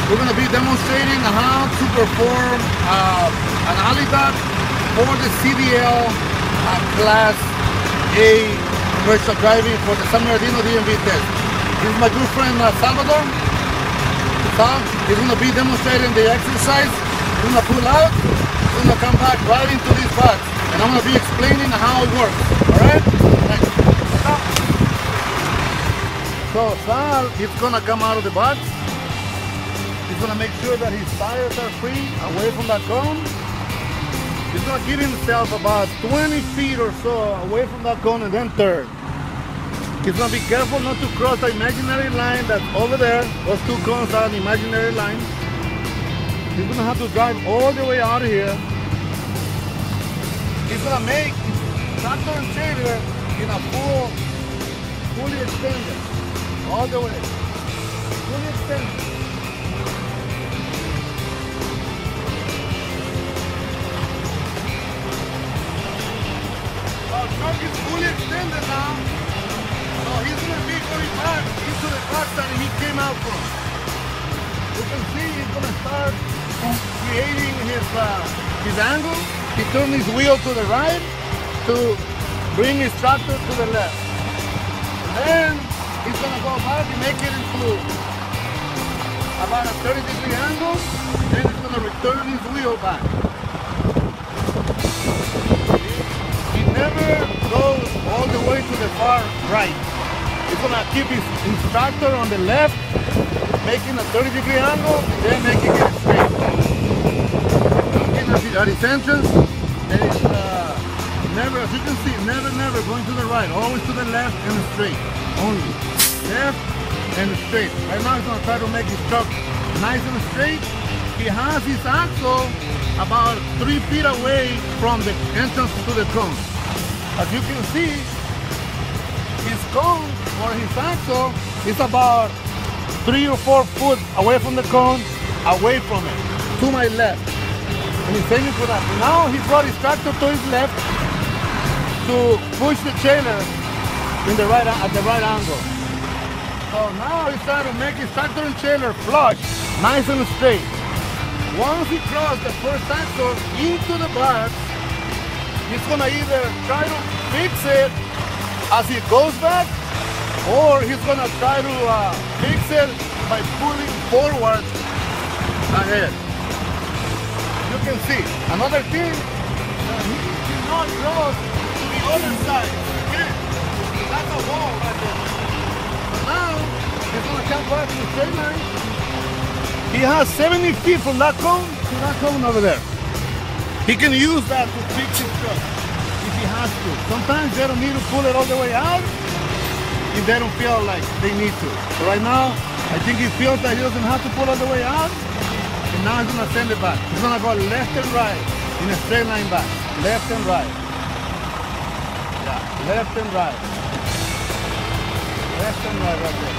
We're going to be demonstrating how to perform an alignment for the CDL Class A commercial driving for the San Bernardino DMV test. This is my good friend Salvador. He's going to be demonstrating the exercise. He's going to pull out. He's going to come back right into this box. And I'm going to be explaining how it works. Alright? So Sal is going to come out of the box. He's going to make sure that his tires are free away from that cone. He's going to give himself about 20 feet or so away from that cone and then turn. He's going to be careful not to cross the imaginary line that's over there. Those two cones are an imaginary line. He's going to have to drive all the way out of here. He's going to make tractor and trailer in a fully extended. All the way. Fully extended. Our truck is fully extended now. So he's going to be going back into the box that he came out from. You can see he's going to start creating his angle. He turns his wheel to the right to bring his tractor to the left. And then he's going to go back and make it into about a 30-degree angle. Then he's going to return his wheel back. He never goes all the way to the far right. He's going to keep his tractor on the left, making a 30-degree angle, and then making it straight. Looking at his entrance, and it's never, as you can see, never going to the right, always to the left and straight, only. Left and straight. Right now he's going to try to make his truck nice and straight. He has his axle about 3 feet away from the entrance to the cone. As you can see, his cone or his axle is about 3 or 4 foot away from the cone, away from it, to my left. And he's aiming for that. Now he brought his tractor to his left to push the trailer in the at the right angle. So now he's trying to make his tractor and trailer flush, nice and straight. Once he crosses the first axle into the box, he's gonna either try to fix it as he goes back, or he's gonna try to fix it by pulling forward ahead. You can see another thing, he did not cross to the other side. Okay? That's a wall right there. So now he's gonna come back to the straight line. He has 70 feet from that cone to that cone over there. He can use that to fix his truck if he has to. Sometimes they don't need to pull it all the way out if they don't feel like they need to. So right now, I think he feels that he doesn't have to pull all the way out. And now he's gonna send it back. He's gonna go left and right in a straight line back. Left and right. Yeah, left and right. Left and right right there.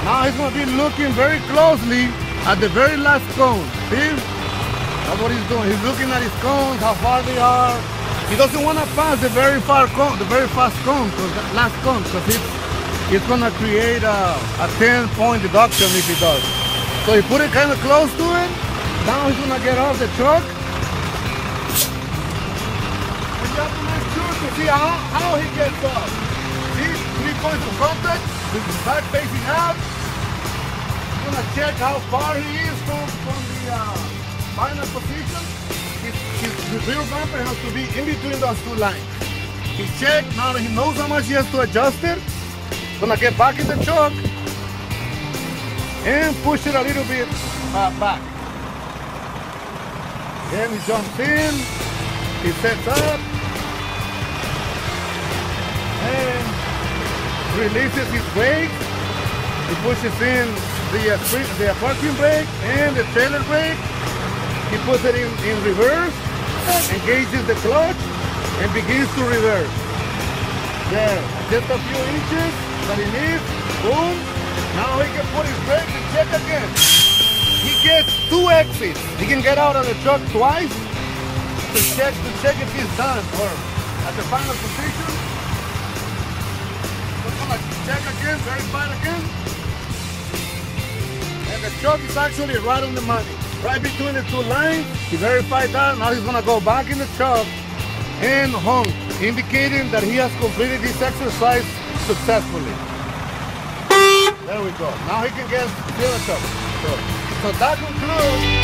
Now he's gonna be looking very closely at the very last cone. See? That's what he's doing. He's looking at his cones, how far they are. He doesn't want to pass the very far cone, the very fast cone, that last cone, because it's gonna create a 10-point deduction if he does. So he put it kind of close to it. Now he's gonna get off the truck. And you have to make sure to see how he gets off. See, 3 points of contact with the back facing out. He's gonna check how far he is from the final position. His rear bumper has to be in between those two lines. He checked, now that he knows how much he has to adjust it. He's gonna get back in the truck and push it a little bit back. Then he jumps in, he sets up, and releases his brake. He pushes in the parking brake and the trailer brake. He puts it in reverse, engages the clutch, and begins to reverse. There, just a few inches that he needs, boom. Now he can put his brake and check again. He gets 2 exits. He can get out of the truck twice to check if he's done or at the final position. We're gonna check again, verify it again. And the truck is actually right on the money. Right between the two lines, he verified that. Now he's gonna go back in the truck and honk, indicating that he has completed this exercise successfully. There we go. Now he can get the truck. So that concludes